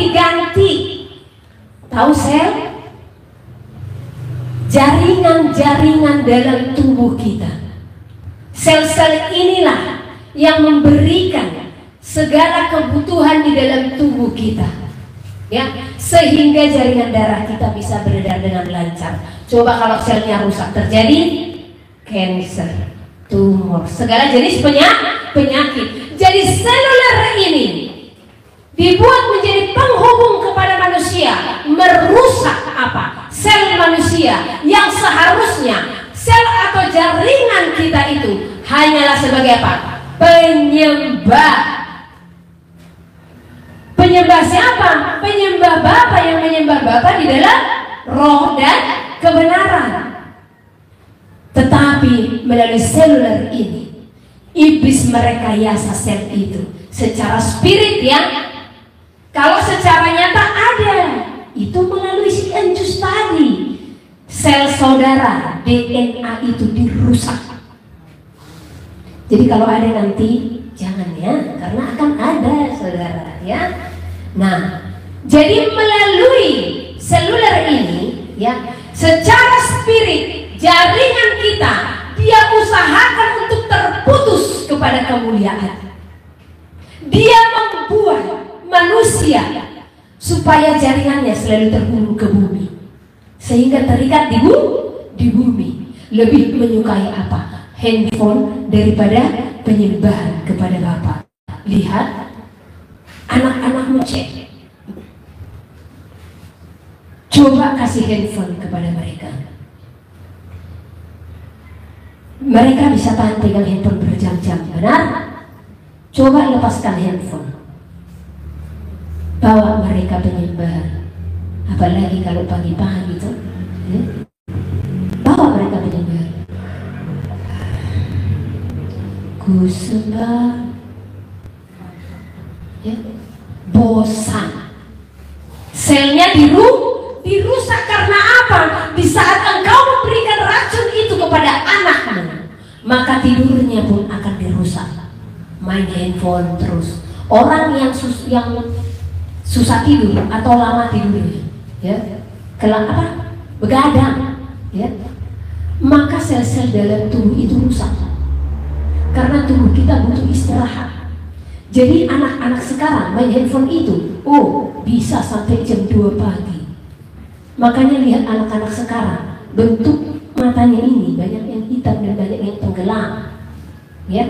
diganti. Tahu sel? Jaringan-jaringan dalam tubuh kita. Sel-sel inilah yang memberikan segala kebutuhan di dalam tubuh kita, ya, sehingga jaringan darah kita bisa beredar dengan lancar. Coba kalau selnya rusak, terjadi cancer, tumor, segala jenis penyakit. Jadi seluler ini dibuat menjadi penghubung kepada manusia, merusak apa? Sel manusia yang seharusnya sel atau jaringan kita itu hanyalah sebagai apa? Penyembah. Penyembah siapa? Penyembah Bapa, yang menyembah Bapa di dalam roh dan kebenaran. Tetapi melalui seluler ini, iblis merekayasa sel itu secara spirit, ya. Kalau secara nyata ada, itu melalui si encus tadi. Sel saudara, DNA itu dirusak. Jadi kalau ada nanti, jangan ya, karena akan ada saudara, ya. Nah, jadi melalui seluler ini, ya, secara spirit, jaringan kita, dia usahakan untuk terputus kepada kemuliaan. Dia membuat manusia supaya jaringannya selalu terhubung ke bumi, sehingga terikat di bumi. Lebih menyukai apa? Handphone daripada penyembahan kepada Bapa. Lihat anak-anakmu, cek, coba kasih handphone kepada mereka. Mereka bisa tahan pegang handphone berjam-jam, benar? Coba lepaskan handphone, bawa mereka penyembahan, apalagi kalau pagi-pagi gitu, ya? Bawa mereka penyembahan. Ku sembah, ya, bosan. Selnya dirusak karena apa? Di saat engkau memberikan racun itu kepada anakmu, maka tidurnya pun akan dirusak. Main handphone terus. Orang yang susah tidur atau lama tidurnya, ya, begadang, ya, maka sel-sel dalam tubuh itu rusak. Karena tubuh kita butuh istirahat. Jadi anak-anak sekarang main handphone itu, bisa sampai jam 2 pagi. Makanya lihat anak-anak sekarang, bentuk matanya ini banyak yang hitam dan banyak yang tenggelam, ya.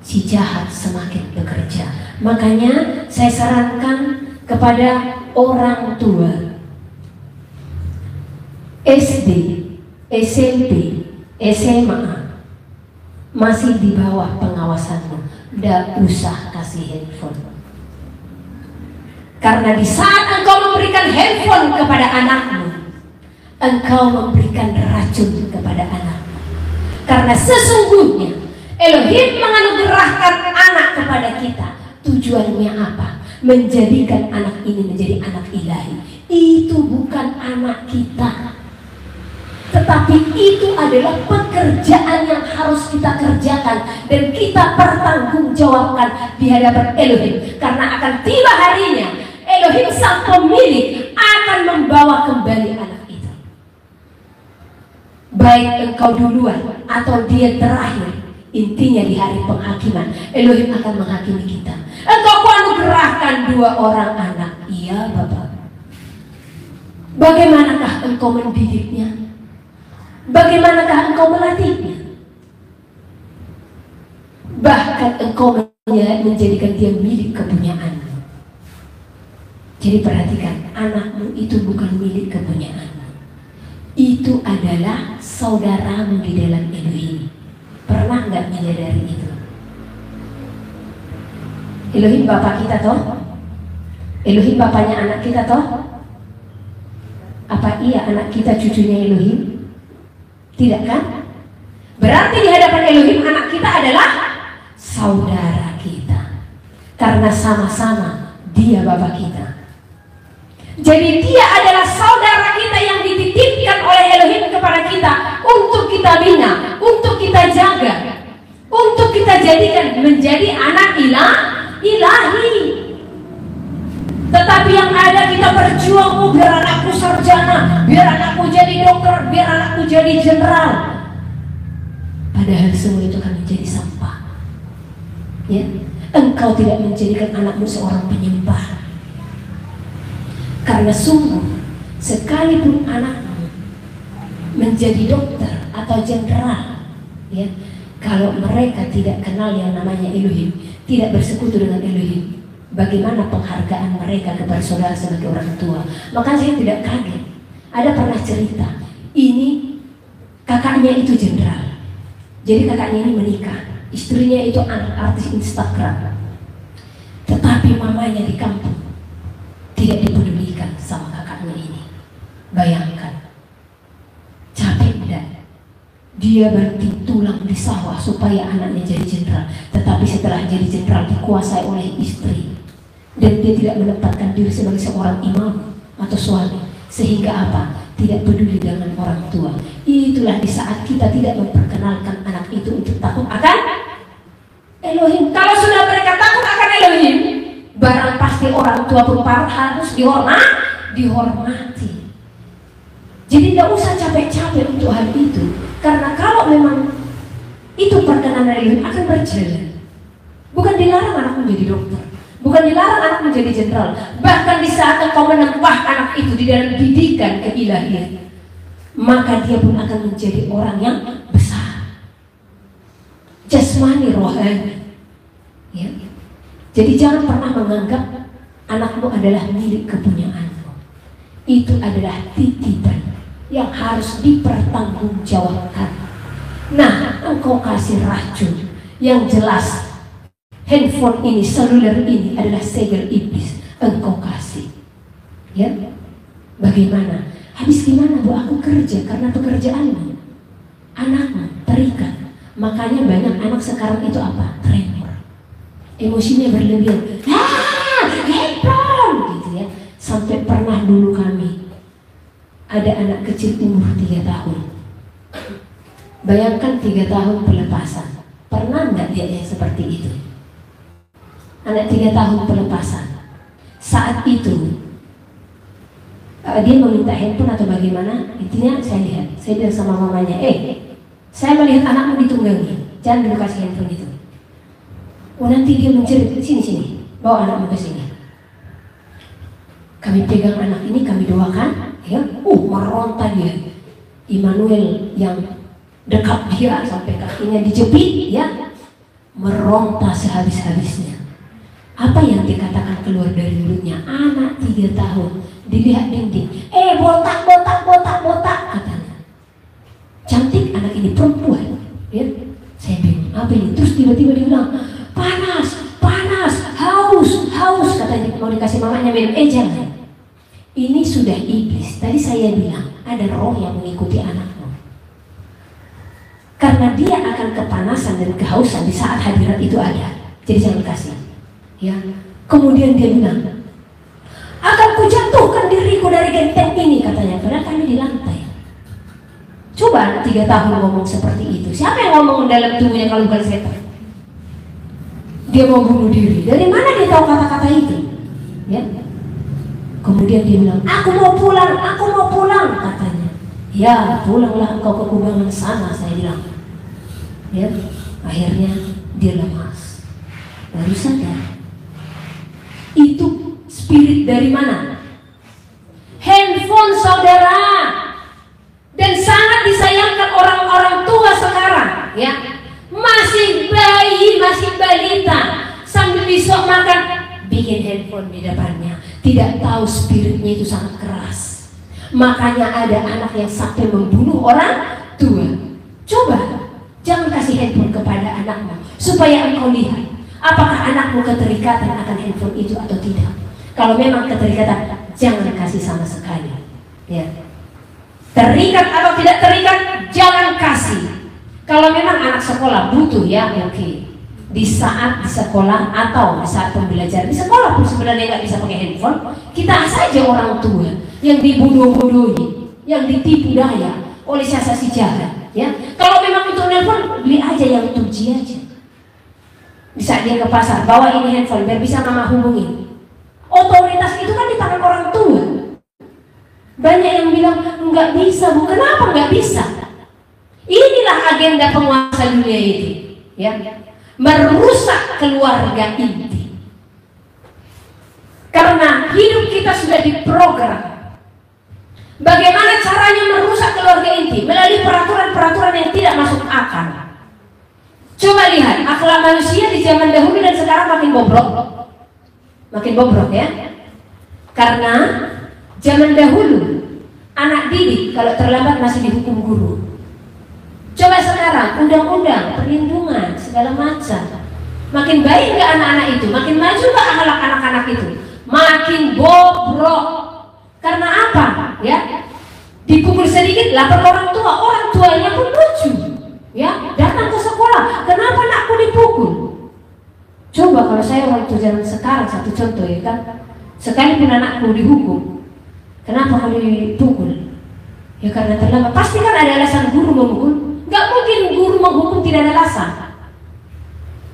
Si jahat semakin bekerja. Makanya saya sarankan kepada orang tua, SD, SMP, SMA, masih di bawah pengawasanmu, tidak usah kasih handphone. Karena di saat engkau memberikan handphone kepada anakmu, engkau memberikan racun kepada anakmu. Karena sesungguhnya Elohim menganugerahkan anak kepada kita. Tujuannya apa? Menjadikan anak ini menjadi anak ilahi. Itu bukan anak kita, tetapi itu adalah pekerjaan yang harus kita kerjakan dan kita pertanggungjawabkan di hadapan Elohim. Karena akan tiba harinya Elohim sang pemilik akan membawa kembali anak itu. Baik engkau duluan atau dia terakhir, intinya di hari penghakiman Elohim akan menghakimi kita. Engkau anugerahkan 2 orang anak, iya Bapak. Bagaimanakah engkau mendidiknya? Bagaimanakah engkau melatihnya? Bahkan engkau menjadikan dia milik kepunyaanmu. Jadi perhatikan, anakmu itu bukan milik kepunyaanmu. Itu adalah saudaramu di dalam Elohim. Pernah nggak menyadari itu? Elohim Bapak kita toh? Elohim bapaknya anak kita toh? Apa iya anak kita cucunya Elohim? Tidak kan? Berarti di hadapan Elohim anak kita adalah saudara kita. Karena sama-sama dia Bapak kita. Jadi dia adalah saudara kita yang dititipkan oleh Elohim kepada kita untuk kita bina, untuk kita jaga, untuk kita jadikan menjadi anak ilahi. Tetapi yang ada kita berjuang, oh biar anakku sarjana, biar anakku jadi dokter, biar anakku jadi jenderal. Padahal semua itu akan menjadi sampah. Ya, engkau tidak menjadikan anakmu seorang penyembah. Karena sungguh, sekalipun anakmu menjadi dokter atau jenderal, ya, kalau mereka tidak kenal yang namanya Elohim, tidak bersekutu dengan Elohim, bagaimana penghargaan mereka kepada saudara sebagai orang tua? Maka saya tidak kaget. Ada pernah cerita, ini kakaknya itu jenderal. Jadi kakaknya ini menikah, istrinya itu artis Instagram. Tetapi mamanya di kampung tidak dipedulikan sama kakaknya ini. Bayangkan, capek tidak? Dia berarti tulang di sawah supaya anaknya jadi jenderal. Tetapi setelah jadi jenderal dikuasai oleh istri, dan dia tidak menempatkan diri sebagai seorang imam atau suami. Sehingga apa? Tidak peduli dengan orang tua. Itulah di saat kita tidak memperkenalkan anak itu untuk takut akan Elohim. Kalau sudah mereka takut akan Elohim, barang pasti orang tua pun harus dihormati. Jadi tidak usah capek-capek untuk hal itu. Karena kalau memang itu perkenanan Elohim akan berjalan. Bukan dilarang anak menjadi dokter, bukan dilarang anak menjadi jenderal. Bahkan di saat engkau menempah anak itu di dalam didikan keilahian, maka dia pun akan menjadi orang yang besar, jasmani, rohani. Ya. Jadi jangan pernah menganggap anakmu adalah milik kepunyaanmu. Itu adalah titipan yang harus dipertanggungjawabkan. Nah, engkau kasih racun yang jelas. Handphone ini, seluler ini adalah segel iblis. Engkau kasih, ya. Bagaimana? Habis gimana Bu? Aku kerja karena pekerjaanmu. Anakmu terikat. Makanya banyak anak sekarang itu apa? Tremor. Emosinya berlebihan. Handphone gitu ya. Sampai pernah dulu kami ada anak kecil umur 3 tahun. Bayangkan 3 tahun pelepasan. Pernah nggak dia yang seperti itu? Anak 3 tahun pelepasan. Saat itu dia meminta handphone atau bagaimana? Intinya saya lihat, saya bilang sama mamanya, saya melihat anakmu ditunggangi, jangan dulu kasih handphone itu. Oh nanti dia menjerit, sini, bawa anakmu ke sini. Kami pegang anak ini, kami doakan, ya, meronta dia. Immanuel yang dekat dia sampai kakinya dijepit, ya, meronta sehabis-habisnya. Apa yang dikatakan keluar dari mulutnya? Anak 3 tahun dilihat dinding, botak katanya. Cantik anak ini, perempuan, ya. Saya bingung, apa ini? Terus tiba-tiba dia bilang, panas, haus katanya, mau dikasih mamanya minum. Jangan. Ini sudah iblis. Tadi saya bilang ada roh yang mengikuti anakmu. Karena dia akan kepanasan dan kehausan di saat hadirat itu ada. Jadi jangan kasih. Ya, kemudian dia bilang, akan kujatuhkan diriku dari genteng ini katanya. Padahal kami di lantai. Coba anak 3 tahun ngomong seperti itu. Siapa yang ngomong dalam tubuhnya kalau bukan setan? Dia mau bunuh diri. Dari mana dia tahu kata-kata itu? Ya. Kemudian dia bilang, aku mau pulang katanya. Ya, pulanglah engkau ke kubangan sana, saya bilang. Ya, akhirnya dia lemas. Baru sadar. Itu spirit dari mana? Handphone saudara. Dan sangat disayangkan orang-orang tua sekarang, ya. Masih bayi, masih balita, sambil besok makan bikin handphone di depannya. Tidak tahu spiritnya itu sangat keras. Makanya ada anak yang sampai membunuh orang tua. Coba jangan kasih handphone kepada anakmu supaya engkau lihat apakah anakmu keterikatan akan handphone itu atau tidak. Kalau memang keterikatan, jangan kasih sama sekali. Ya. Terikat atau tidak terikat, jangan kasih. Kalau memang anak sekolah butuh, ya oke. Di saat di sekolah atau di saat pembelajaran di sekolah pun sebenarnya nggak bisa pakai handphone. Kita saja orang tua yang dibodoh-bodohi, yang ditipu daya oleh siasat jahat. Ya, kalau memang untuk handphone, beli aja yang 2G aja. Bisa dia ke pasar, bawa ini handphone biar bisa mama hubungin. Otoritas itu kan di tangan orang tua. Banyak yang bilang nggak bisa, Bu. Kenapa nggak bisa? Inilah agenda penguasa dunia itu, ya, merusak keluarga inti. Karena hidup kita sudah diprogram. Bagaimana caranya merusak keluarga inti? Melalui peraturan-peraturan yang tidak masuk akal. Coba lihat akhlak manusia di zaman dahulu dan sekarang makin bobrok. Makin bobrok, ya. Karena zaman dahulu anak didik kalau terlambat masih dihukum guru. Coba sekarang undang-undang, perlindungan, segala macam. Makin baik nggak anak-anak itu? Makin maju nggak akhlak anak-anak itu? Makin bobrok. Karena apa? Ya, dipukul sedikit lapor orang tua. Orang tuanya pun lucu. Ya, datang ke sekolah. Kenapa anakku dipukul? Coba kalau saya waktu zaman sekarang, satu contoh ya kan, sekalipun anakku dihukum, kenapa kamu dipukul? Ya karena terlambat. Pasti kan ada alasan guru memukul. Gak mungkin guru menghukum tidak ada alasan.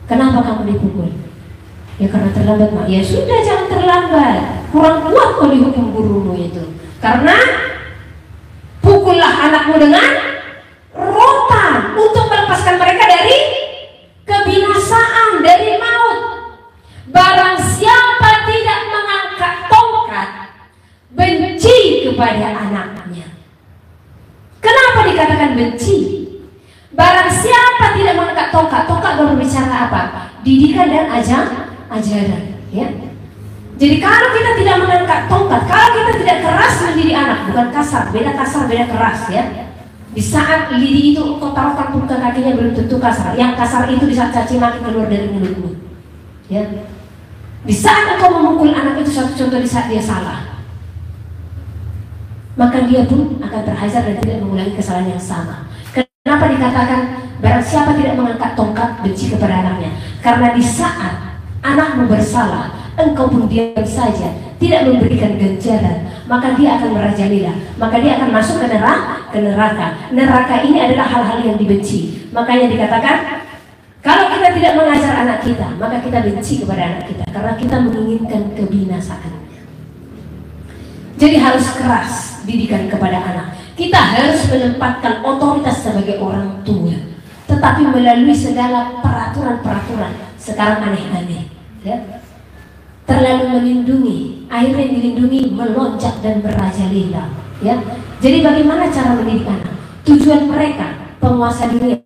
Kenapa kamu dipukul? Ya karena terlambat, Mak. Ya sudah, jangan terlambat. Kurang kuat kau dihukum gurumu itu. Karena pukullah anakmu dengan rotan untuk melepaskan mereka dari kebinasaan, dari maut. Barang siapa tidak mengangkat tongkat benci kepada anaknya. Kenapa dikatakan benci? Barang siapa tidak mengangkat tongkat, tongkat berbicara apa? Didikan dan ajaran, ya. Jadi kalau kita tidak mengangkat tongkat, kalau kita tidak keras mendidik anak, bukan kasar, beda keras, ya. Di saat lidi itu engkau taruhkan punggung kakinya belum tentu kasar. Yang kasar itu di saat caci maki keluar dari mulutmu, ya. Di saat engkau memukul anak itu, satu contoh di saat dia salah, maka dia pun akan terhajar dan tidak mengulangi kesalahan yang sama. Kenapa dikatakan barang siapa tidak mengangkat tongkat benci kepada anaknya? Karena di saat anakmu bersalah, engkau pun diam saja, tidak memberikan ganjaran, maka dia akan merajalela, maka dia akan masuk ke neraka. Neraka ini adalah hal-hal yang dibenci. Makanya dikatakan kalau kita tidak mengajar anak kita, maka kita benci kepada anak kita, karena kita menginginkan kebinasaannya. Jadi harus keras didikan kepada anak. Kita harus menempatkan otoritas sebagai orang tua, tetapi melalui segala peraturan-peraturan sekarang aneh-aneh, ya. Terlalu melindungi, akhirnya dilindungi melonjak dan merajalela, ya. Jadi bagaimana cara mendidik anak? Tujuan mereka penguasa dunia,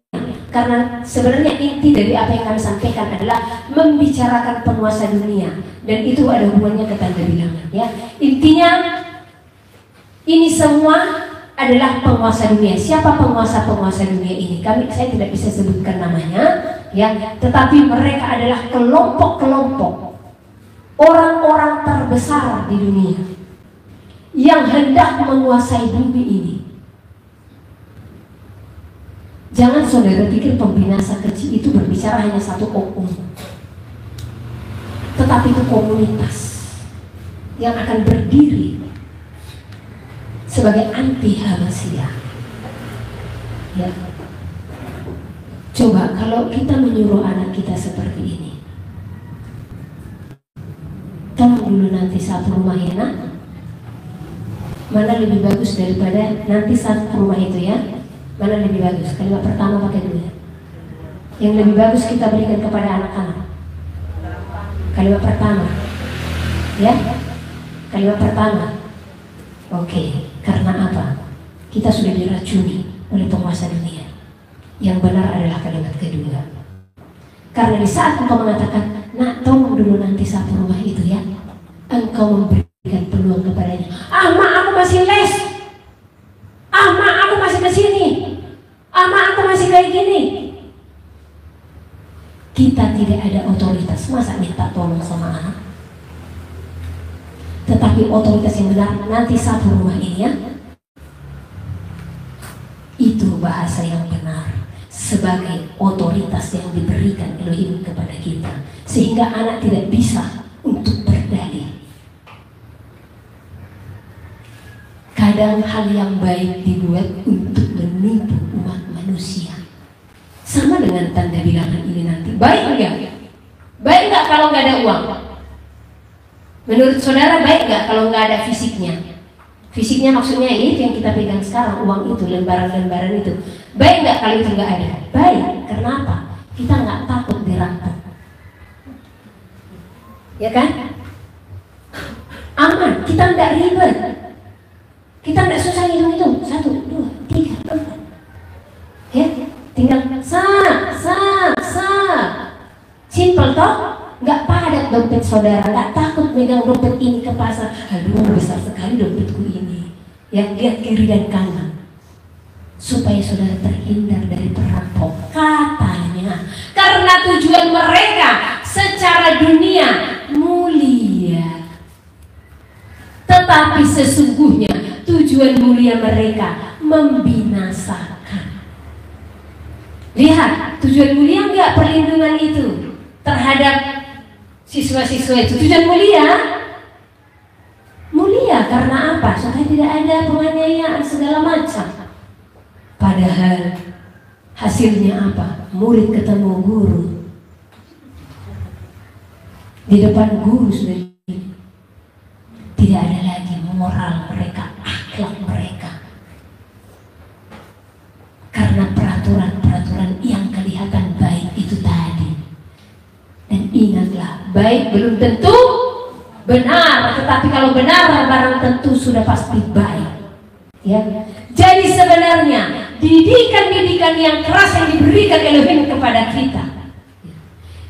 karena sebenarnya inti dari apa yang kami sampaikan adalah membicarakan penguasa dunia, dan itu ada hubungannya ke tanda bilangan, ya. Intinya ini semua adalah penguasa dunia. Siapa penguasa dunia ini? Saya tidak bisa sebutkan namanya, ya. Tetapi mereka adalah kelompok-kelompok orang-orang terbesar di dunia yang hendak menguasai bumi ini. Jangan saudara pikir pembinasa kecil itu berbicara hanya satu oknum, tetapi itu komunitas yang akan berdiri sebagai anti Hamasiyah, ya. Coba kalau kita menyuruh anak kita seperti ini, tolong dulu nanti sapu rumah ya nak. Mana lebih bagus daripada nanti sapu rumah itu, ya? Mana lebih bagus? Kalimat pertama pakai dulu, ya. Yang lebih bagus kita berikan kepada anak-anak. Kalimat pertama, ya. Kalimat pertama. Oke. Karena apa? Kita sudah diracuni oleh penguasa dunia. Yang benar adalah kalimat kedua. Karena di saat engkau mengatakan, nak tolong dulu nanti sapu rumah itu, ya, engkau memberikan peluang kepadanya. Ah mak, aku masih les. Ah mak, aku masih kesini. Ah mak, aku masih kayak gini. Kita tidak ada otoritas. Masa minta tolong sama anak? Tetapi otoritas yang benar, nanti sapu rumah ini, ya. Itu bahasa yang benar sebagai otoritas yang diberikan Elohim kepada kita, sehingga anak tidak bisa untuk berdalih. Kadang hal yang baik dibuat untuk menipu umat manusia. Sama dengan tanda bilangan ini nanti. Baik enggak? Baik enggak kalau nggak ada uang? Menurut saudara baik nggak kalau nggak ada fisiknya? Fisiknya maksudnya ini yang kita pegang sekarang, uang itu, lembaran-lembaran itu. Baik nggak kalau itu nggak ada? Baik, karena apa? Kita nggak takut dirampok, ya kan? Aman, kita nggak ribet, kita nggak susah hitung-hitung 1, 2, 3, 4, ya, tinggal simple toh, nggak padat dompet saudara, nggak takut megang dompet ini ke pasar. Aduh, besar sekali dompetku ini, ya, lihat kiri dan kanan, supaya saudara terhindar dari perampok. Katanya karena tujuan mereka secara dunia mulia, tetapi sesungguhnya tujuan mulia mereka membinasakan. Lihat, tujuan mulia enggak perlindungan itu terhadap siswa-siswa itu. Tujuan mulia, mulia karena apa? Supaya tidak ada penganiayaan segala macam. Padahal hasilnya apa? Murid ketemu guru, di depan guru sudah tidak ada lagi moral mereka, akhlak mereka, karena peraturan-peraturan yang kelihatan baik itu tadi. Dan ingatlah, baik belum tentu benar, tetapi kalau benar barang tentu sudah pasti baik, ya. Jadi sebenarnya didikan-didikan yang keras yang diberikan Elohim kepada kita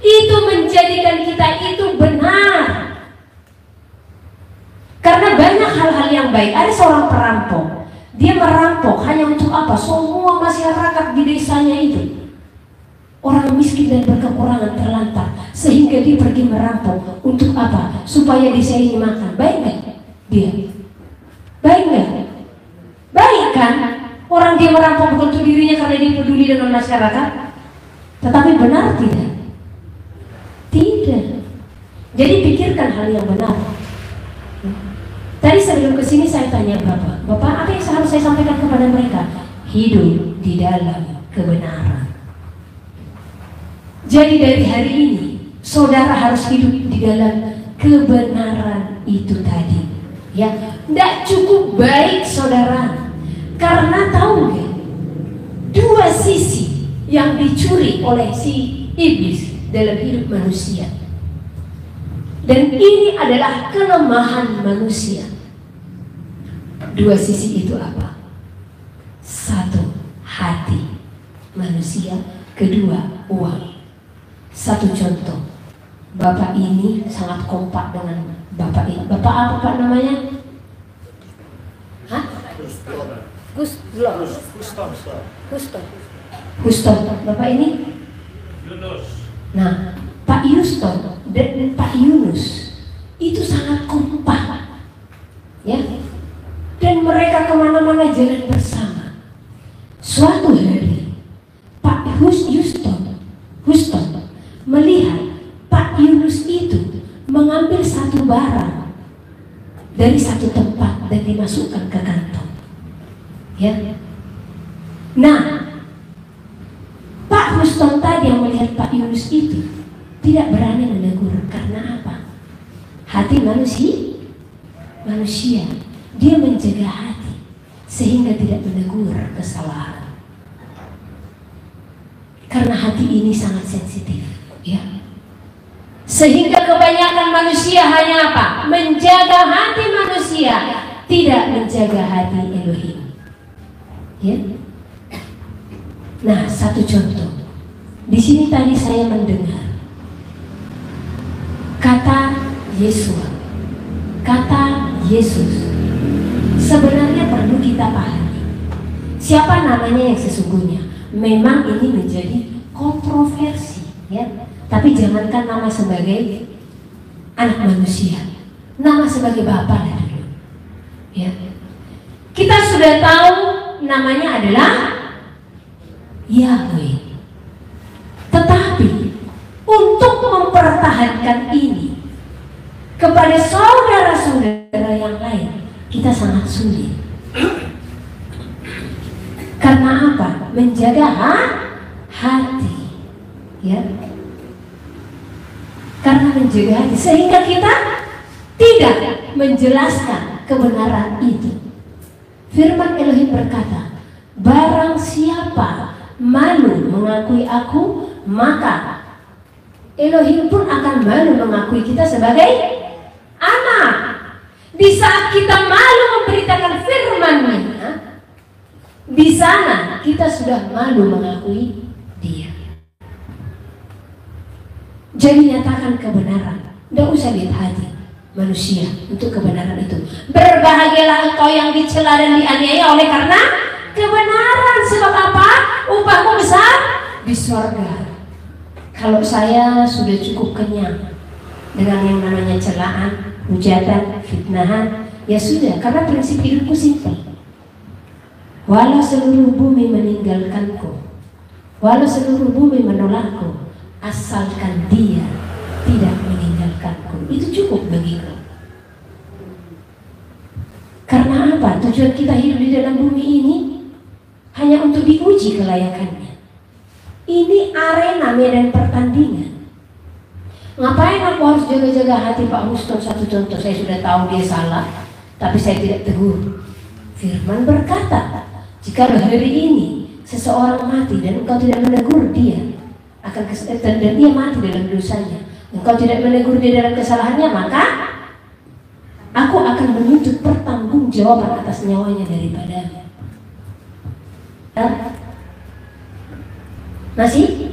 itu menjadikan kita itu benar. Karena banyak hal-hal yang baik. Ada seorang perampok, dia merampok hanya untuk apa? Semua masyarakat di desanya itu orang miskin dan berkekurangan terlantar, sehingga dia pergi merampok untuk apa? Supaya desa ini makan. Baik nggak dia? Baik nggak? Baik kan? Orang dia merampok bukan untuk dirinya karena dia peduli dengan masyarakat, tetapi benar tidak? Tidak. Jadi pikirkan hal yang benar. Tadi sebelum kesini saya tanya Bapak apa yang harus saya sampaikan kepada mereka? Hidup di dalam kebenaran. Jadi dari hari ini saudara harus hidup di dalam kebenaran itu tadi. Ya, tidak cukup baik saudara, karena tahu nggak? Dua sisi yang dicuri oleh si iblis dalam hidup manusia. Dan ini adalah kelemahan manusia. Dua sisi itu apa? Satu, hati manusia. Kedua, uang. Satu contoh, bapak ini sangat kompak dengan bapak ini. Bapak apa pak namanya? Hah? Guston. Bapak ini? Yunus. Nah, Pak Yuston dan Pak Yunus itu sangat kompak, ya. Dan mereka kemana-mana jalan bersama. Suatu hari Pak Yuston melihat Pak Yunus itu mengambil satu barang dari satu tempat dan dimasukkan ke kantong, ya. Nah, Pak Yuston tadi yang melihat Pak Yunus itu tidak berani menegur. Karena apa? Hati manusia dia menjaga hati sehingga tidak menegur kesalahan. Karena hati ini sangat sensitif, ya. Sehingga kebanyakan manusia hanya apa? Menjaga hati manusia, tidak menjaga hati Elohim, ya. Nah, satu contoh. Di sini tadi saya mendengar kata Yesus. Sebenarnya perlu kita pahami siapa namanya yang sesungguhnya. Memang ini menjadi kontroversi, ya. Tapi jangankan nama sebagai anak manusia, nama sebagai Bapa dulu, ya. Kita sudah tahu namanya adalah Yahweh. Tetapi untuk mempertahankan ini kepada saudara-saudara yang lain, kita sangat sulit. Karena apa? Menjaga hati, ya. Karena menjaga hati, sehingga kita tidak menjelaskan kebenaran itu. Firman Elohim berkata, barang siapa malu mengakui aku, maka Elohim pun akan malu mengakui kita sebagai anak. Di saat kita malu memberitakan firman-Nya, di sana kita sudah malu mengakui Dia. Jadi nyatakan kebenaran, tidak usah lihat hati manusia untuk kebenaran itu. Berbahagialah engkau yang dicela dan dianiaya oleh karena kebenaran. Sebab apa? Upahmu besar di surga. Kalau saya sudah cukup kenyang dengan yang namanya celaan, hujatan, fitnahan, ya sudah, karena prinsip hidupku simpel. Walau seluruh bumi meninggalkanku, walau seluruh bumi menolakku, asalkan Dia tidak meninggalkanku, itu cukup bagiku. Karena apa? Tujuan kita hidup di dalam bumi ini hanya untuk diuji kelayakannya. Ini arena medan pertandingan. Ngapain aku harus jaga-jaga hati Pak Muston? Satu contoh, saya sudah tahu dia salah, tapi saya tidak tegur. Firman berkata, jika hari ini seseorang mati dan engkau tidak menegur dia, dan dia mati dalam dosanya, engkau tidak menegur dia dalam kesalahannya, maka aku akan menuntut pertanggungjawaban atas nyawanya daripadanya. Masih?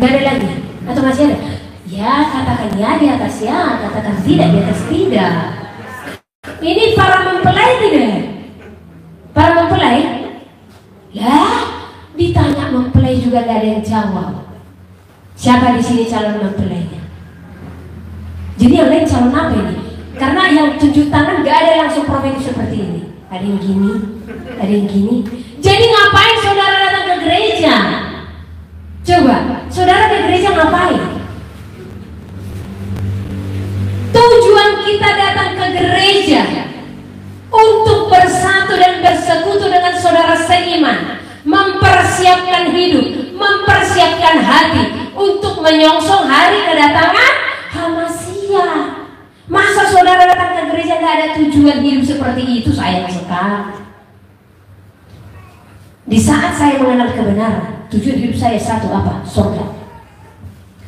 Nggak ada lagi? Atau masih ada? Ya, katakan ya di atas ya, katakan tidak di atas tidak. Ini para mempelai tidak? Para mempelai? Lah, ditanya mempelai juga nggak ada yang jawab. Siapa di sini calon mempelainya? Jadi yang lain calon apa ini? Karena yang tunjuk tangan nggak ada langsung profesi seperti ini. Ada yang gini, ada yang gini. Jadi ngapain saudara datang ke gereja? Coba, saudara ke gereja ngapain? Tujuan kita datang ke gereja untuk bersatu dan bersekutu dengan saudara seiman, mempersiapkan hidup, mempersiapkan hati untuk menyongsong hari kedatangan Hamasiah. Masa saudara datang ke gereja gak ada tujuan hidup seperti itu? Sayang sekali. Di saat saya mengenal kebenaran, tujuan hidup saya satu apa? Surga.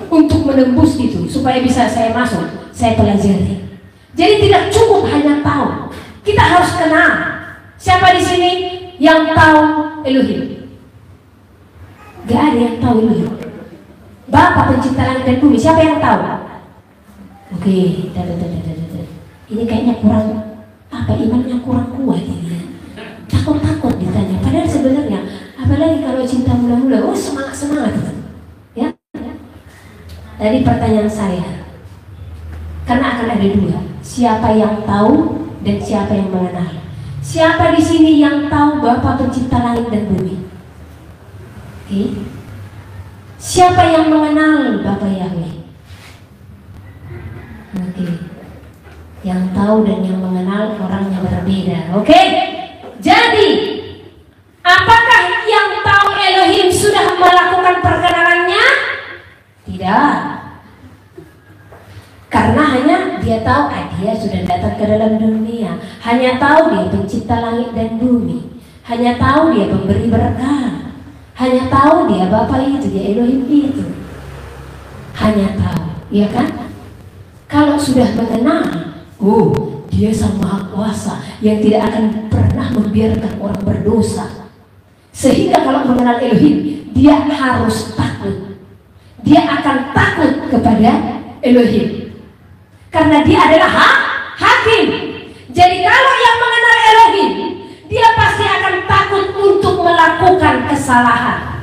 Untuk menembus itu, supaya bisa saya masuk, saya pelajari. Jadi tidak cukup hanya tahu, kita harus kenal. Siapa di sini yang tahu Elohim? Gak ada yang tahu Elohim. Bapa pencipta langit dan bumi, siapa yang tahu? Oke, ini kayaknya kurang apa, imannya kurang kuat ini. Takut ditanya. Padahal sebenarnya, apalagi kalau cinta mula-mula, oh semangat ya. Tadi pertanyaan saya, karena akan ada dua, siapa yang tahu dan siapa yang mengenal. Siapa di sini yang tahu Bapa pencipta langit dan bumi? Oke. Siapa yang mengenal Bapa Yahweh? Oke. Yang tahu dan yang mengenal orangnya berbeda. Oke. Jadi, apakah yang tahu Elohim sudah melakukan perkenalannya? Tidak. Karena hanya dia tahu, dia sudah datang ke dalam dunia. Hanya tahu dia pencipta langit dan bumi. Hanya tahu dia pemberi berkah. Hanya tahu dia Bapa itu, dia Elohim itu. Hanya tahu, ya kan? Kalau sudah mengenal, dia Sang Maha Kuasa yang tidak akan pernah membiarkan orang berdosa. Sehingga kalau mengenal Elohim, dia harus takut. Dia akan takut kepada Elohim. Karena dia adalah hakim. Jadi kalau yang mengenal Elohim, dia pasti akan takut untuk melakukan kesalahan.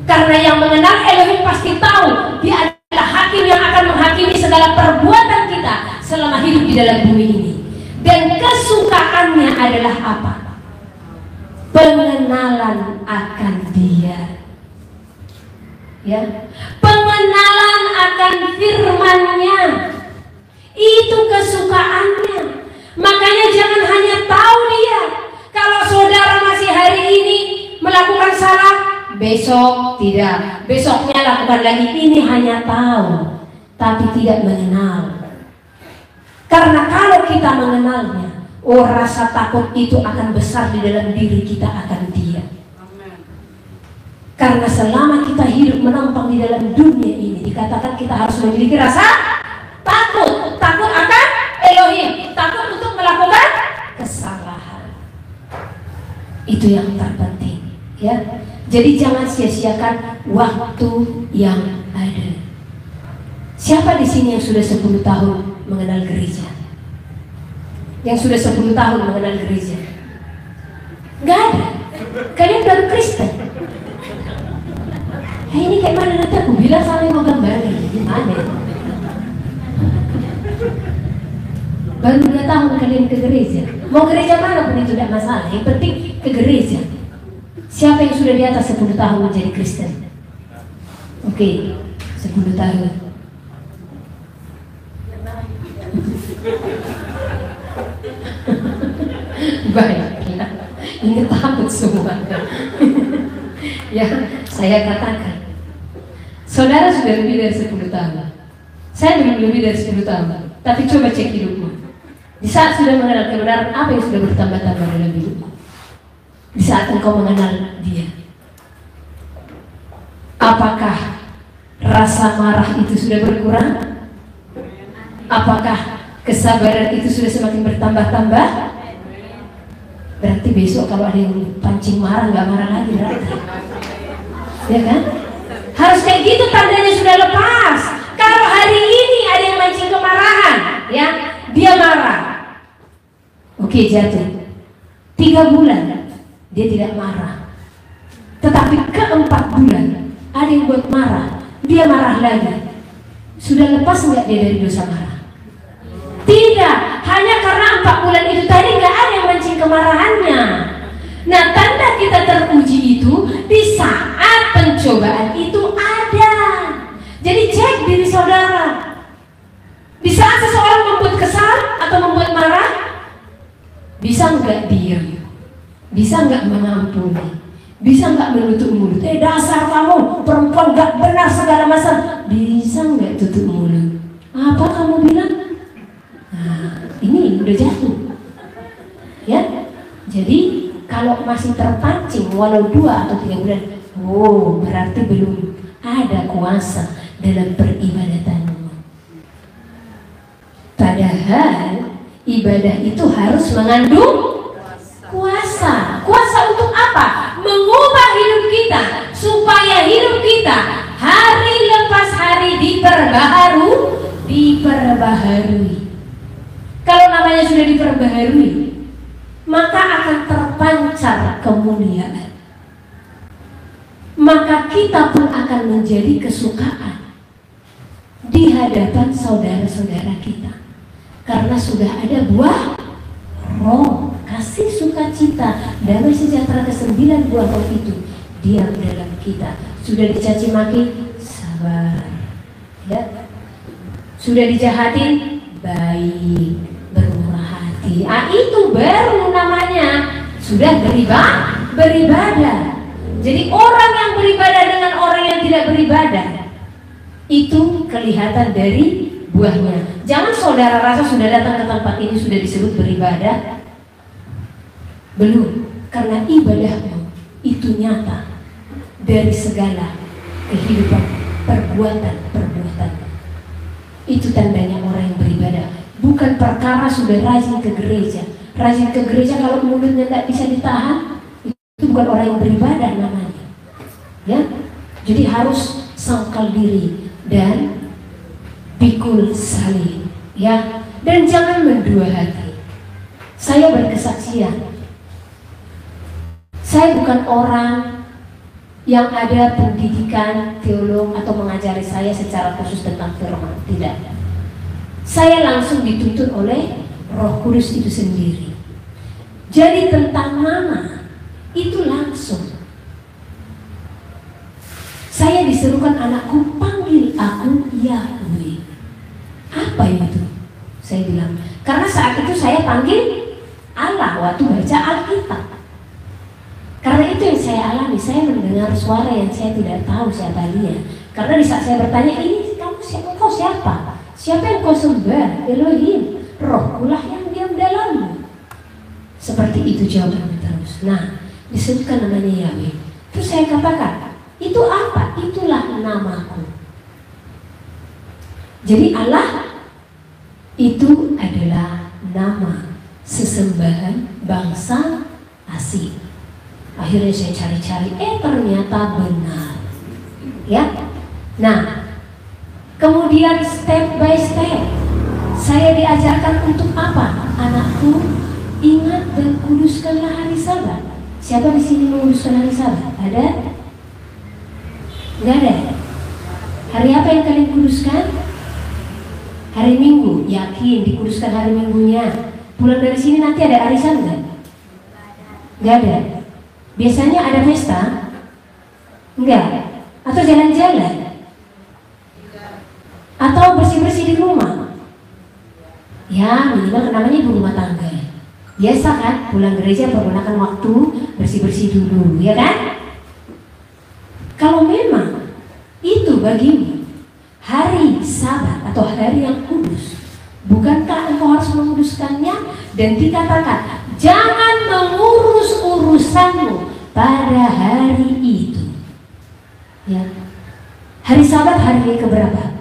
Karena yang mengenal Elohim pasti tahu dia adalah hakim yang akan menghakimi segala perbuatan kita selama hidup di dalam bumi ini. Dan kesukaannya adalah apa? Pengenalan akan dia. Ya, pengenalan akan firman-Nya. Itu kesukaannya. Makanya jangan hanya tahu dia. Kalau saudara masih hari ini melakukan salah, besok tidak, besoknya lakukan lagi. Ini hanya tahu, tapi tidak mengenal. Karena kalau kita mengenalnya, oh rasa takut itu akan besar di dalam diri kita akan Dia. Karena selama kita hidup menampang di dalam dunia ini, dikatakan kita harus memiliki rasa takut. Takut akan Elohim, takut untuk melakukan kesalahan. Itu yang terpenting, ya. Jadi jangan sia-siakan waktu yang ada. Siapa di sini yang sudah 10 tahun mengenal gereja? Yang sudah 10 tahun mengenal gereja? Nggak ada. Kalian baru Kristen. Ini kayak mana nanti aku bilang saling mau gambar gimana? Baru 2 tahun kalian ke gereja. Mau gereja mana pun itu tidak masalah. Yang penting ke gereja. Siapa yang sudah di atas 10 tahun menjadi Kristen? Oke, 10 tahun. Baiklah, ini takut semua. Ya, saya katakan, saudara sudah lebih dari 10 tahun. Saya belum lebih dari 10 tahun. Tapi coba cek hidupmu. Di saat sudah mengenal kebenaran, apa yang sudah bertambah-tambah dalam hidupmu? Di saat engkau mengenal Dia, apakah rasa marah itu sudah berkurang? Apakah kesabaran itu sudah semakin bertambah-tambah? Berarti besok kalau ada yang pancing marah, nggak marah lagi berarti. Ya kan? Harus kayak gitu, tandanya sudah lepas. Kalau hari ini ada yang mancing kemarahan, ya, dia marah. Oke, jatuh. 3 bulan dia tidak marah. Tetapi ke 4 bulan ada yang buat marah, dia marah lagi. Sudah lepas nggak dia dari dosa marah? Tidak, hanya karena 4 bulan itu tadi nggak ada yang mancing kemarahannya. Nah, tanda kita teruji itu di saat pencobaan itu ada. Jadi cek diri saudara. Di saat seseorang membuat kesal atau membuat marah, bisa nggak diam? Bisa nggak mengampuni? Bisa nggak menutup mulut? Dasar kamu perempuan nggak benar segala masalah. Bisa nggak tutup mulut? Apa kamu bilang? Nah, ini udah jatuh, ya. Jadi kalau masih terpancing walau 2 atau 3 bulan, oh berarti belum ada kuasa dalam peribadatanmu. Padahal ibadah itu harus mengandung kuasa. Kuasa untuk apa? Mengubah hidup kita supaya hidup kita hari lepas hari diperbaharui. Kalau namanya sudah diperbaharui, maka akan terpancar kemuliaan. Maka kita pun akan menjadi kesukaan di hadapan saudara-saudara kita. Karena sudah ada buah roh, kasih, sukacita, damai sejahtera, ke-9 buah roh itu diam dalam kita. Sudah dicaci maki, sabar, ya. Sudah dijahatin, baik, bermurah hati. Itu baru namanya sudah beribadah. Jadi orang yang beribadah dengan orang yang tidak beribadah, itu kelihatan dari buahnya. Jangan saudara rasa sudah datang ke tempat ini sudah disebut beribadah. Belum, karena ibadahmu itu nyata dari segala kehidupan, perbuatan. Itu tandanya orang yang beribadah. Bukan perkara sudah rajin ke gereja. Rajin ke gereja kalau mulutnya tidak bisa ditahan, itu bukan orang yang beribadah namanya. Ya, jadi harus sangkal diri dan pikul salih, ya. Dan jangan mendua hati. Saya berkesaksian. Saya bukan orang yang ada pendidikan teolog atau mengajari saya secara khusus tentang firman. Tidak. Saya langsung dituntun oleh Roh Kudus itu sendiri. Jadi tentang nama itu langsung. Saya diserukan anakku, panggil aku Yahweh. Apa itu? Saya bilang, karena saat itu saya panggil Allah waktu baca Alkitab. Karena itu yang saya alami, saya mendengar suara yang saya tidak tahu siapa dia. Karena di saat saya bertanya, ini kamu siapa? Kau siapa? Siapa yang kau sembah? Elohim. Rohkulah yang diam dalammu. Seperti itu jawabannya terus. Nah, disebutkan namanya Yahweh. Terus saya katakan, itu apa? Itulah namaku. Jadi Allah itu adalah nama sesembahan bangsa asing. Akhirnya saya cari-cari, ternyata benar. Ya. Nah, kemudian step by step saya diajarkan untuk apa? Anakku, ingat dan kuduskanlah hari Sabat. Siapa di sini menguduskan hari Sabat? Ada? Enggak ada. Hari apa yang kalian kuduskan? Hari Minggu. Yakin dikuduskan hari Minggunya. Pulang dari sini nanti ada arisan enggak? Enggak ada. Biasanya ada pesta? Enggak. Atau jalan-jalan? Atau bersih-bersih di rumah? Ya, minimal namanya ibu rumah tangga. Biasa kan, pulang gereja menggunakan waktu bersih-bersih dulu, ya kan? Kalau memang itu bagimu hari Sabat atau hari yang kudus, bukankah engkau harus menguduskannya? Dan dikatakan, jangan mengurus urusanmu pada hari itu. Ya. Hari Sabat hari keberapa?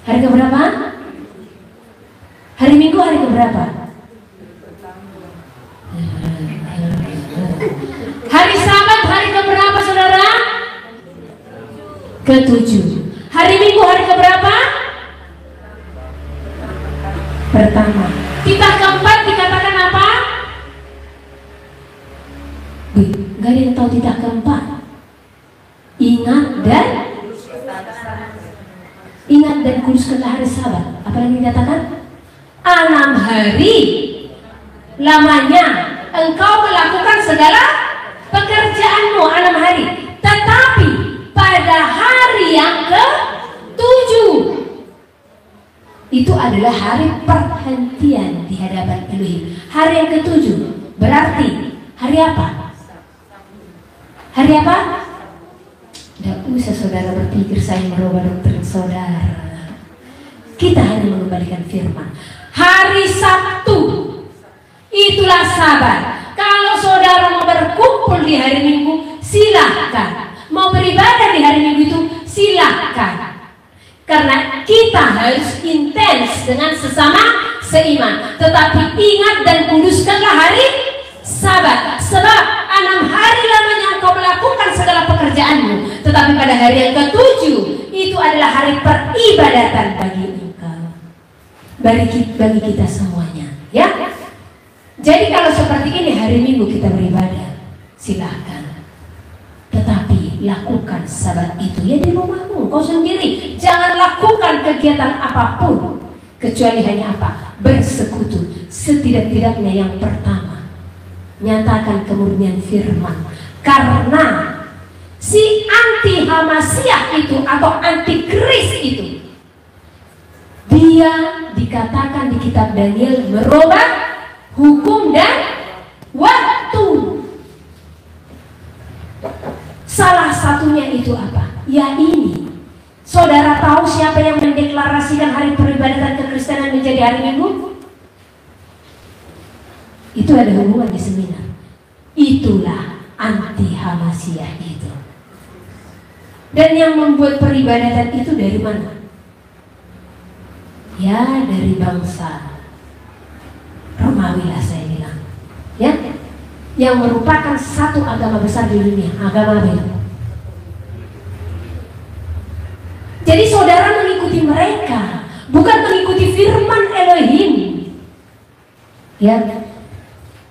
Hari keberapa? Hari Minggu hari keberapa? Hari Sabat hari keberapa, saudara? Ketujuh. Hari Minggu hari keberapa? Pertama. Titah keempat dikatakan apa? Gak ada yang tahu titah keempat. Ingat dan kuduskanlah hari Sabat. Apa yang dikatakan? 6 hari lamanya engkau melakukan segala pekerjaanmu 6 hari. Tetapi pada hari yang ke-7 itu adalah hari perhentian di hadapan Elohim. Hari yang ke-7 berarti hari apa? Hari apa? Tidak usah saudara berpikir saya merubah doktrin saudara. Kita hanya mengembalikan firman. Hari Sabtu itulah Sabat. Kalau saudara mau berkumpul di hari Minggu, silahkan. Mau beribadah di hari Minggu itu, silahkan. Karena kita harus intens dengan sesama seiman. Tetapi ingat dan kuduskanlah hari Sabat. Sebab 6 hari lamanya engkau melakukan segala pekerjaanmu. Tetapi pada hari yang ke-7 itu adalah hari peribadatan bagi engkau, bagi kita semuanya, ya. Jadi kalau seperti ini hari Minggu kita beribadah, silahkan. Tetapi lakukan Sabat itu ya di rumahmu, kau sendiri. Jangan lakukan kegiatan apapun kecuali hanya apa? Bersekutu. Setidak-tidaknya yang pertama, nyatakan kemurnian firman. Karena si anti Hamasiah itu atau antikris itu, dia dikatakan di kitab Daniel merubah hukum dan waktu. Salah satunya itu apa? Ya ini. Saudara tahu siapa yang mendeklarasikan hari peribadatan kekristenan menjadi hari Minggu? Itu ada hubungan di seminar. Itulah anti Hamasiah itu. Dan yang membuat peribadatan itu dari mana? Ya dari bangsa Romawi lah saya bilang, ya, yang merupakan satu agama besar di dunia, agama apa itu? Jadi saudara mengikuti mereka, bukan mengikuti firman Elohim, ya.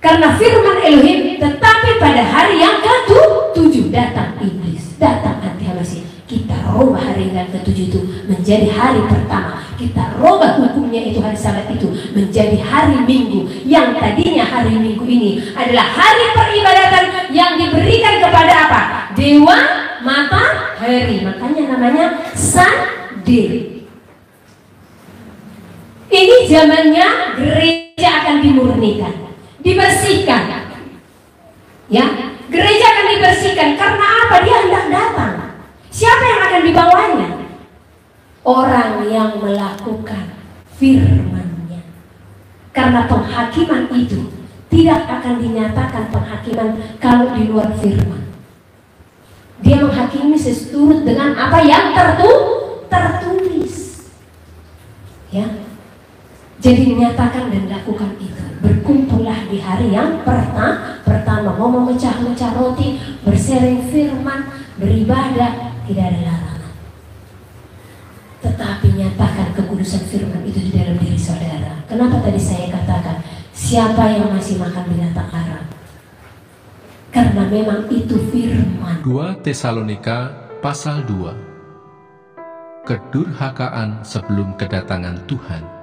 Karena firman Elohim, tetapi pada hari yang ke-7 datang iblis, datang anti Hamasiah. Kita rubah hari yang ke-7 itu menjadi hari pertama. Kita rubah hukumnya itu hari Sabat itu menjadi hari Minggu. Yang tadinya hari Minggu ini adalah hari peribadatan yang diberikan kepada apa? Dewa matahari. Makanya namanya Sunday. Ini zamannya gereja akan dimurnikan, dibersihkan. Ya, gereja akan dibersihkan karena apa? Dia hendak datang. Siapa yang akan dibawanya? Orang yang melakukan firman-Nya. Karena penghakiman itu tidak akan dinyatakan penghakiman kalau di luar firman. Dia menghakimi seturut dengan apa yang tertulis. Ya. Jadi menyatakan dan lakukan itu. Berkumpullah di hari yang pertama, mau memecah-mecah roti, bersering firman, beribadah, tidak ada larangan. Tetapi nyatakan kekudusan firman itu di dalam diri saudara. Kenapa tadi saya katakan siapa yang masih makan binatang haram? Karena memang itu firman. 2 Tesalonika pasal 2. Kedurhakaan sebelum kedatangan Tuhan.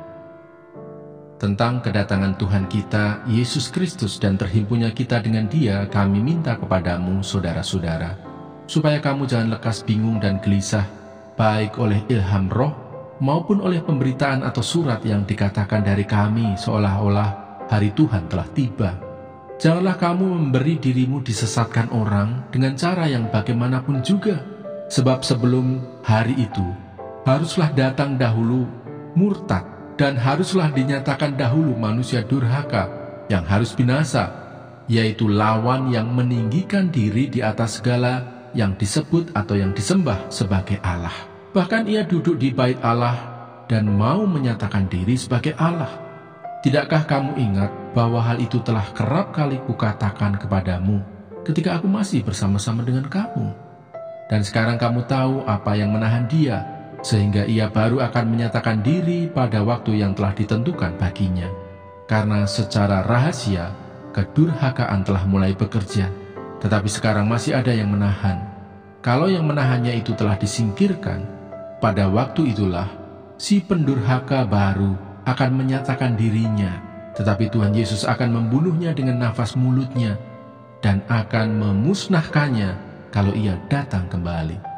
Tentang kedatangan Tuhan kita, Yesus Kristus, dan terhimpunnya kita dengan Dia, kami minta kepadamu, saudara-saudara, supaya kamu jangan lekas bingung dan gelisah, baik oleh ilham roh, maupun oleh pemberitaan atau surat yang dikatakan dari kami, seolah-olah hari Tuhan telah tiba. Janganlah kamu memberi dirimu disesatkan orang dengan cara yang bagaimanapun juga, sebab sebelum hari itu, haruslah datang dahulu murtad, dan haruslah dinyatakan dahulu manusia durhaka yang harus binasa, yaitu lawan yang meninggikan diri di atas segala yang disebut atau yang disembah sebagai Allah. Bahkan ia duduk di bait Allah dan mau menyatakan diri sebagai Allah. Tidakkah kamu ingat bahwa hal itu telah kerap kali kukatakan kepadamu ketika aku masih bersama-sama dengan kamu? Dan sekarang kamu tahu apa yang menahan dia, sehingga ia baru akan menyatakan diri pada waktu yang telah ditentukan baginya. Karena secara rahasia, kedurhakaan telah mulai bekerja, tetapi sekarang masih ada yang menahan. Kalau yang menahannya itu telah disingkirkan, pada waktu itulah si pendurhaka baru akan menyatakan dirinya, tetapi Tuhan Yesus akan membunuhnya dengan nafas mulutnya dan akan memusnahkannya kalau ia datang kembali.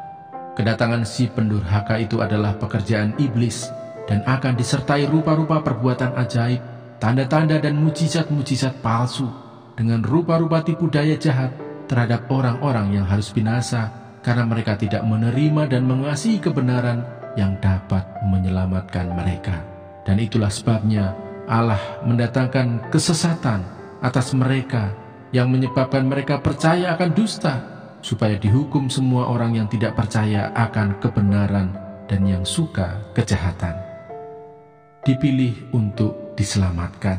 Kedatangan si pendurhaka itu adalah pekerjaan iblis dan akan disertai rupa-rupa perbuatan ajaib, tanda-tanda dan mujizat-mujizat palsu dengan rupa-rupa tipu daya jahat terhadap orang-orang yang harus binasa karena mereka tidak menerima dan mengasihi kebenaran yang dapat menyelamatkan mereka. Dan itulah sebabnya Allah mendatangkan kesesatan atas mereka yang menyebabkan mereka percaya akan dusta, supaya dihukum semua orang yang tidak percaya akan kebenaran dan yang suka kejahatan. Dipilih untuk diselamatkan.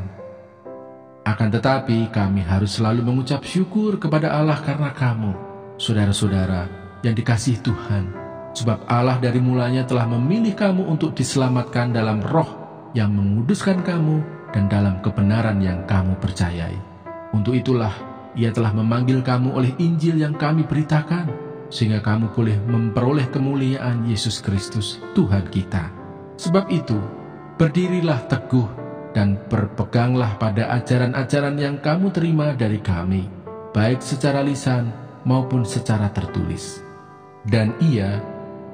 Akan tetapi kami harus selalu mengucap syukur kepada Allah karena kamu, saudara-saudara yang dikasihi Tuhan, sebab Allah dari mulanya telah memilih kamu untuk diselamatkan dalam roh yang menguduskan kamu dan dalam kebenaran yang kamu percayai. Untuk itulah Ia telah memanggil kamu oleh Injil yang kami beritakan, sehingga kamu boleh memperoleh kemuliaan Yesus Kristus, Tuhan kita. Sebab itu, berdirilah teguh dan berpeganglah pada ajaran-ajaran yang kamu terima dari kami, baik secara lisan maupun secara tertulis. Dan Ia,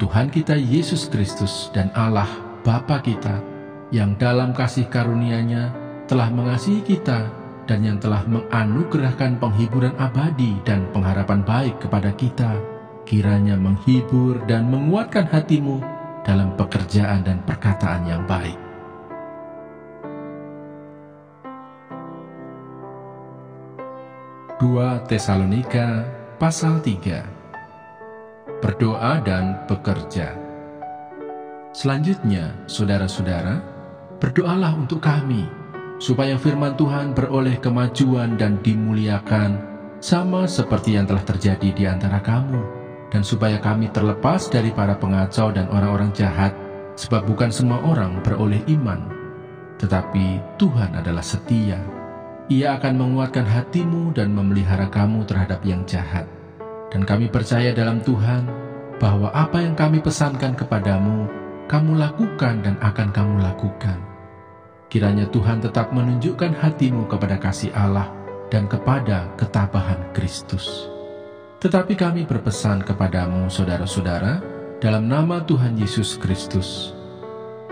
Tuhan kita Yesus Kristus dan Allah Bapa kita, yang dalam kasih karunia-Nya telah mengasihi kita dan yang telah menganugerahkan penghiburan abadi dan pengharapan baik kepada kita, kiranya menghibur dan menguatkan hatimu dalam pekerjaan dan perkataan yang baik. Dua Tesalonika pasal 3. Berdoa dan bekerja. Selanjutnya, saudara-saudara, berdoalah untuk kami, supaya firman Tuhan beroleh kemajuan dan dimuliakan, sama seperti yang telah terjadi di antara kamu, dan supaya kami terlepas dari para pengacau dan orang-orang jahat, sebab bukan semua orang beroleh iman. Tetapi Tuhan adalah setia. Ia akan menguatkan hatimu dan memelihara kamu terhadap yang jahat. Dan kami percaya dalam Tuhan, bahwa apa yang kami pesankan kepadamu, kamu lakukan dan akan kamu lakukan. Kiranya Tuhan tetap menunjukkan hatimu kepada kasih Allah dan kepada ketabahan Kristus. Tetapi kami berpesan kepadamu, saudara-saudara, dalam nama Tuhan Yesus Kristus,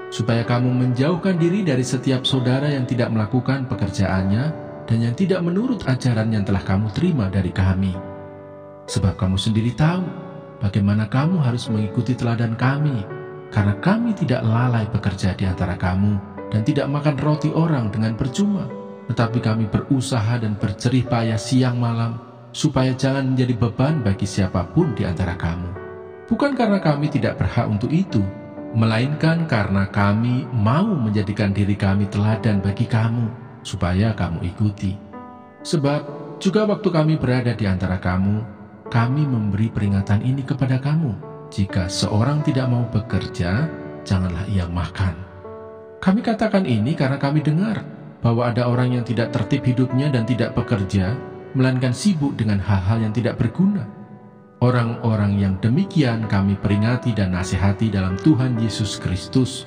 supaya kamu menjauhkan diri dari setiap saudara yang tidak melakukan pekerjaannya dan yang tidak menurut ajaran yang telah kamu terima dari kami. Sebab kamu sendiri tahu bagaimana kamu harus mengikuti teladan kami, karena kami tidak lalai bekerja di antara kamu, dan tidak makan roti orang dengan percuma, tetapi kami berusaha dan berjerih payah siang malam, supaya jangan menjadi beban bagi siapapun di antara kamu. Bukan karena kami tidak berhak untuk itu, melainkan karena kami mau menjadikan diri kami teladan bagi kamu, supaya kamu ikuti. Sebab juga waktu kami berada di antara kamu, kami memberi peringatan ini kepada kamu: jika seorang tidak mau bekerja, janganlah ia makan. Kami katakan ini karena kami dengar bahwa ada orang yang tidak tertib hidupnya dan tidak bekerja, melainkan sibuk dengan hal-hal yang tidak berguna. Orang-orang yang demikian kami peringati dan nasihati dalam Tuhan Yesus Kristus,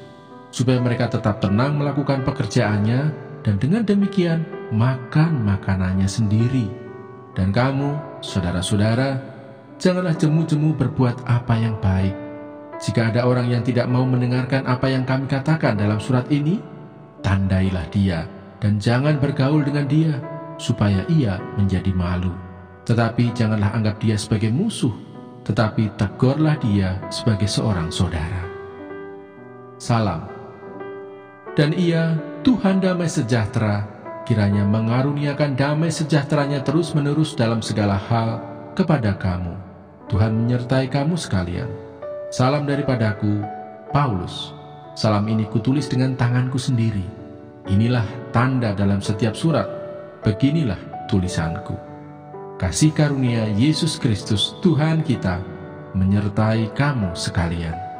supaya mereka tetap tenang melakukan pekerjaannya, dan dengan demikian makan makanannya sendiri. Dan kamu, saudara-saudara, janganlah jemu-jemu berbuat apa yang baik. Jika ada orang yang tidak mau mendengarkan apa yang kami katakan dalam surat ini, tandailah dia, dan jangan bergaul dengan dia, supaya ia menjadi malu. Tetapi janganlah anggap dia sebagai musuh, tetapi tegurlah dia sebagai seorang saudara. Salam. Dan ia, Tuhan damai sejahtera, kiranya mengaruniakan damai sejahteranya terus-menerus dalam segala hal kepada kamu. Tuhan menyertai kamu sekalian. Salam daripadaku, Paulus. Salam ini kutulis dengan tanganku sendiri. Inilah tanda dalam setiap surat. Beginilah tulisanku. Kasih karunia Yesus Kristus Tuhan kita menyertai kamu sekalian.